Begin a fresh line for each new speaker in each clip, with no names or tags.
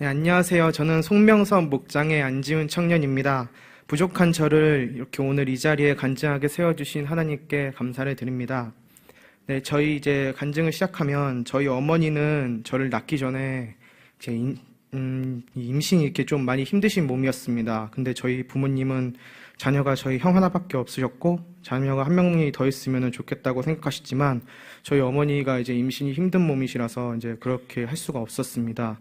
네, 안녕하세요. 저는 송명섭 목장의 안지훈 청년입니다. 부족한 저를 이렇게 오늘 이 자리에 간증하게 세워주신 하나님께 감사를 드립니다. 네, 저희 이제 간증을 시작하면 저희 어머니는 저를 낳기 전에 제 임신이 이렇게 좀 많이 힘드신 몸이었습니다. 근데 저희 부모님은 자녀가 저희 형 하나밖에 없으셨고 자녀가 한 명이 더 있으면 좋겠다고 생각하시지만 저희 어머니가 이제 임신이 힘든 몸이시라서 이제 그렇게 할 수가 없었습니다.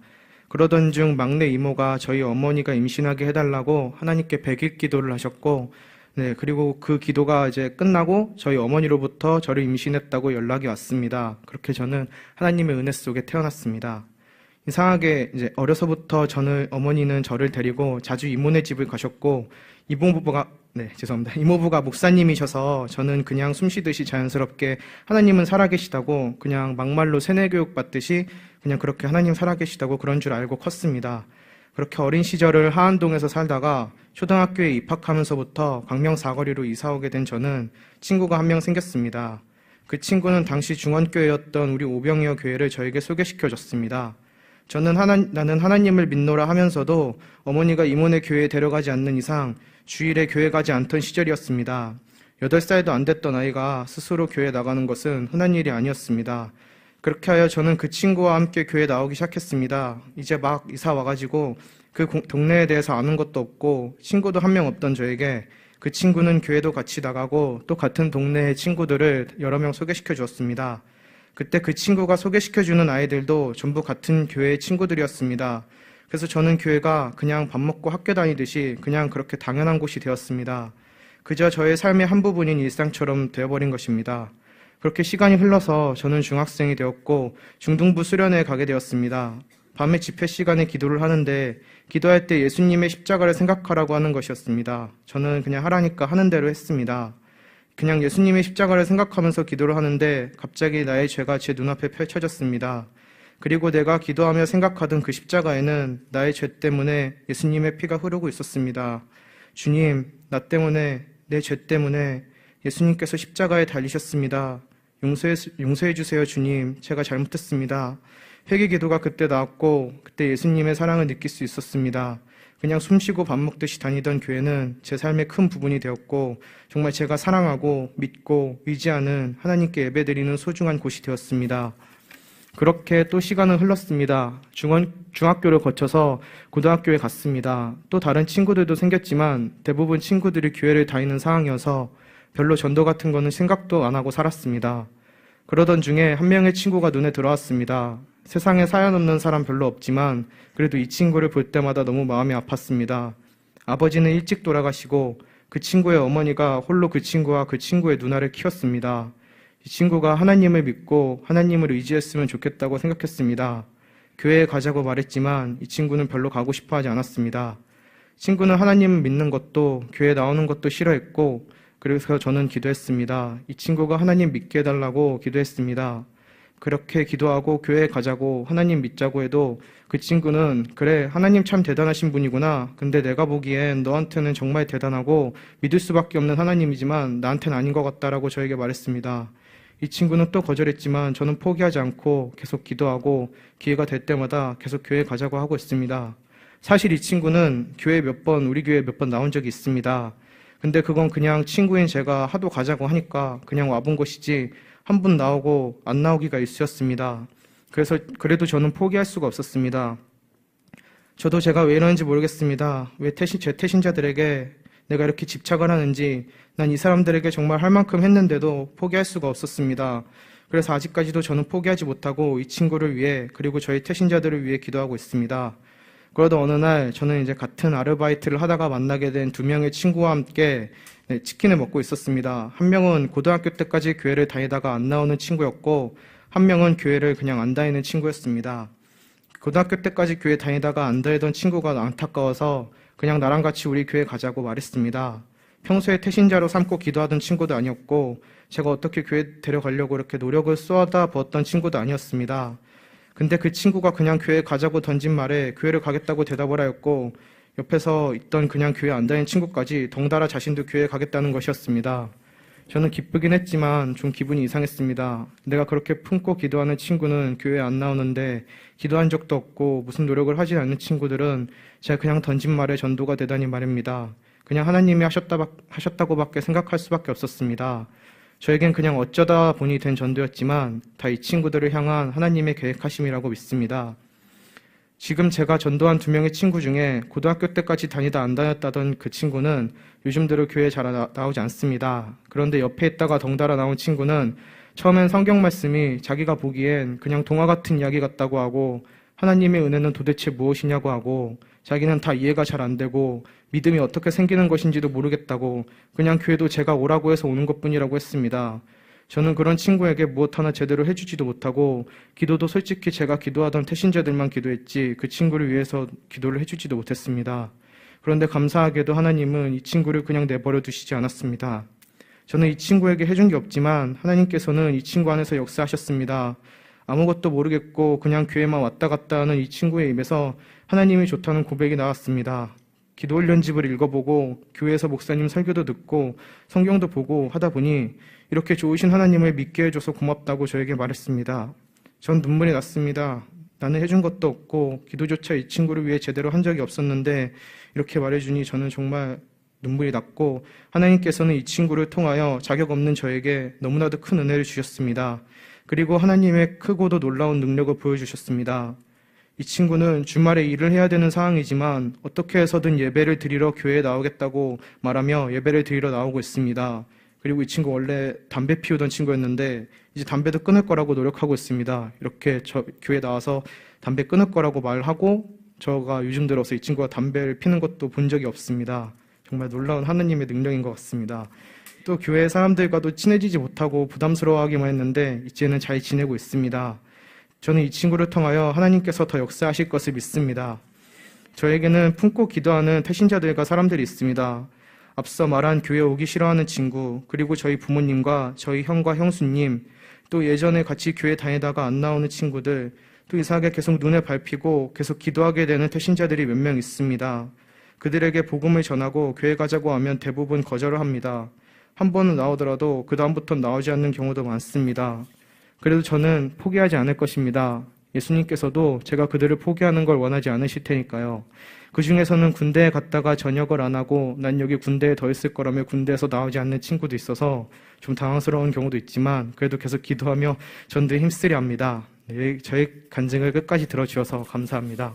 그러던 중 막내 이모가 저희 어머니가 임신하게 해달라고 하나님께 100일 기도를 하셨고, 네, 그리고 그 기도가 이제 끝나고 저희 어머니로부터 저를 임신했다고 연락이 왔습니다. 그렇게 저는 하나님의 은혜 속에 태어났습니다. 이상하게 이제 어려서부터 어머니는 저를 데리고 자주 이모네 집을 가셨고, 이모부가 목사님이셔서 저는 그냥 숨쉬듯이 자연스럽게 하나님은 살아계시다고 그냥 막말로 세뇌교육 받듯이 그냥 그렇게 하나님 살아계시다고 그런 줄 알고 컸습니다. 그렇게 어린 시절을 하안동에서 살다가 초등학교에 입학하면서부터 광명 사거리로 이사오게 된 저는 친구가 한 명 생겼습니다. 그 친구는 당시 중원교회였던 우리 오병이어 교회를 저에게 소개시켜줬습니다. 저는 나는 하나님을 믿노라 하면서도 어머니가 이모네 교회에 데려가지 않는 이상 주일에 교회 가지 않던 시절이었습니다. 8살도 안 됐던 아이가 스스로 교회 나가는 것은 흔한 일이 아니었습니다. 그렇게 하여 저는 그 친구와 함께 교회 나오기 시작했습니다. 이제 막 이사 와가지고 그 동네에 대해서 아는 것도 없고 친구도 한 명 없던 저에게 그 친구는 교회도 같이 나가고 또 같은 동네의 친구들을 여러 명 소개시켜 주었습니다. 그때 그 친구가 소개시켜주는 아이들도 전부 같은 교회의 친구들이었습니다. 그래서 저는 교회가 그냥 밥 먹고 학교 다니듯이 그냥 그렇게 당연한 곳이 되었습니다. 그저 저의 삶의 한 부분인 일상처럼 되어버린 것입니다. 그렇게 시간이 흘러서 저는 중학생이 되었고 중등부 수련회에 가게 되었습니다. 밤에 집회 시간에 기도를 하는데 기도할 때 예수님의 십자가를 생각하라고 하는 것이었습니다. 저는 그냥 하라니까 하는 대로 했습니다. 그냥 예수님의 십자가를 생각하면서 기도를 하는데 갑자기 나의 죄가 제 눈앞에 펼쳐졌습니다. 그리고 내가 기도하며 생각하던 그 십자가에는 나의 죄 때문에 예수님의 피가 흐르고 있었습니다. 주님, 나 때문에, 내 죄 때문에 예수님께서 십자가에 달리셨습니다. 용서해 주세요, 주님. 제가 잘못했습니다. 회개 기도가 그때 나왔고 그때 예수님의 사랑을 느낄 수 있었습니다. 그냥 숨쉬고 밥 먹듯이 다니던 교회는 제 삶의 큰 부분이 되었고 정말 제가 사랑하고 믿고 의지하는 하나님께 예배드리는 소중한 곳이 되었습니다. 그렇게 또 시간은 흘렀습니다. 중학교를 거쳐서 고등학교에 갔습니다. 또 다른 친구들도 생겼지만 대부분 친구들이 교회를 다니는 상황이어서 별로 전도 같은 거는 생각도 안 하고 살았습니다. 그러던 중에 한 명의 친구가 눈에 들어왔습니다. 세상에 사연 없는 사람 별로 없지만 그래도 이 친구를 볼 때마다 너무 마음이 아팠습니다. 아버지는 일찍 돌아가시고 그 친구의 어머니가 홀로 그 친구와 그 친구의 누나를 키웠습니다. 이 친구가 하나님을 믿고 하나님을 의지했으면 좋겠다고 생각했습니다. 교회에 가자고 말했지만 이 친구는 별로 가고 싶어 하지 않았습니다. 친구는 하나님을 믿는 것도 교회에 나오는 것도 싫어했고 그래서 저는 기도했습니다. 이 친구가 하나님 믿게 해달라고 기도했습니다. 그렇게 기도하고 교회에 가자고 하나님 믿자고 해도 그 친구는 그래 하나님 참 대단하신 분이구나. 근데 내가 보기엔 너한테는 정말 대단하고 믿을 수밖에 없는 하나님이지만 나한테는 아닌 것 같다라고 저에게 말했습니다. 이 친구는 또 거절했지만 저는 포기하지 않고 계속 기도하고 기회가 될 때마다 계속 교회에 가자고 하고 있습니다. 사실 이 친구는 우리 교회에 몇 번 나온 적이 있습니다. 근데 그건 그냥 친구인 제가 하도 가자고 하니까 그냥 와본 것이지 한 번 나오고 안 나오기가 일쑤였습니다. 그래도 저는 포기할 수가 없었습니다. 저도 제가 왜 이러는지 모르겠습니다. 왜 제 태신자들에게 내가 이렇게 집착을 하는지 난 이 사람들에게 정말 할 만큼 했는데도 포기할 수가 없었습니다. 그래서 아직까지도 저는 포기하지 못하고 이 친구를 위해 그리고 저희 태신자들을 위해 기도하고 있습니다. 그러다 어느 날 저는 이제 같은 아르바이트를 하다가 만나게 된 2명의 친구와 함께 치킨을 먹고 있었습니다. 한 명은 고등학교 때까지 교회를 다니다가 안 나오는 친구였고 한 명은 교회를 그냥 안 다니는 친구였습니다. 고등학교 때까지 교회 다니다가 안 다니던 친구가 안타까워서 그냥 나랑 같이 우리 교회 가자고 말했습니다. 평소에 태신자로 삼고 기도하던 친구도 아니었고 제가 어떻게 교회 데려가려고 이렇게 노력을 쏟아 부었던 친구도 아니었습니다. 근데 그 친구가 그냥 교회 가자고 던진 말에 교회를 가겠다고 대답을 하였고 옆에서 있던 그냥 교회 안 다니는 친구까지 덩달아 자신도 교회 가겠다는 것이었습니다. 저는 기쁘긴 했지만 좀 기분이 이상했습니다. 내가 그렇게 품고 기도하는 친구는 교회에 안 나오는데 기도한 적도 없고 무슨 노력을 하지 않는 친구들은 제가 그냥 던진 말에 전도가 되다니 말입니다. 그냥 하나님이 하셨다고밖에 생각할 수밖에 없었습니다. 저에겐 그냥 어쩌다 보니 된 전도였지만 다 이 친구들을 향한 하나님의 계획하심이라고 믿습니다. 지금 제가 전도한 2명의 친구 중에 고등학교 때까지 다니다 안 다녔다던 그 친구는 요즘 들어 교회에 잘 나오지 않습니다. 그런데 옆에 있다가 덩달아 나온 친구는 처음엔 성경 말씀이 자기가 보기엔 그냥 동화 같은 이야기 같다고 하고 하나님의 은혜는 도대체 무엇이냐고 하고 자기는 다 이해가 잘 안 되고 믿음이 어떻게 생기는 것인지도 모르겠다고 그냥 교회도 제가 오라고 해서 오는 것뿐이라고 했습니다. 저는 그런 친구에게 무엇 하나 제대로 해주지도 못하고 기도도 솔직히 제가 기도하던 태신자들만 기도했지 그 친구를 위해서 기도를 해주지도 못했습니다. 그런데 감사하게도 하나님은 이 친구를 그냥 내버려 두시지 않았습니다. 저는 이 친구에게 해준 게 없지만 하나님께서는 이 친구 안에서 역사하셨습니다. 아무것도 모르겠고 그냥 교회만 왔다 갔다 하는 이 친구의 입에서 하나님이 좋다는 고백이 나왔습니다. 기도 훈련집을 읽어보고 교회에서 목사님 설교도 듣고 성경도 보고 하다 보니 이렇게 좋으신 하나님을 믿게 해줘서 고맙다고 저에게 말했습니다. 전 눈물이 났습니다. 나는 해준 것도 없고 기도조차 이 친구를 위해 제대로 한 적이 없었는데 이렇게 말해주니 저는 정말 눈물이 났고 하나님께서는 이 친구를 통하여 자격 없는 저에게 너무나도 큰 은혜를 주셨습니다. 그리고 하나님의 크고도 놀라운 능력을 보여주셨습니다. 이 친구는 주말에 일을 해야 되는 상황이지만 어떻게 해서든 예배를 드리러 교회에 나오겠다고 말하며 예배를 드리러 나오고 있습니다. 그리고 이 친구 원래 담배 피우던 친구였는데 이제 담배도 끊을 거라고 노력하고 있습니다. 이렇게 교회에 나와서 담배 끊을 거라고 말하고 저가 요즘 들어서 이 친구가 담배를 피는 것도 본 적이 없습니다. 정말 놀라운 하나님의 능력인 것 같습니다. 또 교회 사람들과도 친해지지 못하고 부담스러워하기만 했는데 이제는 잘 지내고 있습니다. 저는 이 친구를 통하여 하나님께서 더 역사하실 것을 믿습니다. 저에게는 품고 기도하는 태신자들과 사람들이 있습니다. 앞서 말한 교회 오기 싫어하는 친구, 그리고 저희 부모님과 저희 형과 형수님, 또 예전에 같이 교회 다니다가 안 나오는 친구들, 또 이상하게 계속 눈에 밟히고 계속 기도하게 되는 태신자들이 몇 명 있습니다. 그들에게 복음을 전하고 교회 가자고 하면 대부분 거절을 합니다. 한 번은 나오더라도 그 다음부터는 나오지 않는 경우도 많습니다. 그래도 저는 포기하지 않을 것입니다. 예수님께서도 제가 그들을 포기하는 걸 원하지 않으실 테니까요. 그 중에서는 군대에 갔다가 전역을 안 하고 난 여기 군대에 더 있을 거라며 군대에서 나오지 않는 친구도 있어서 좀 당황스러운 경우도 있지만 그래도 계속 기도하며 전도에 힘쓰려 합니다. 저의 간증을 끝까지 들어주셔서 감사합니다.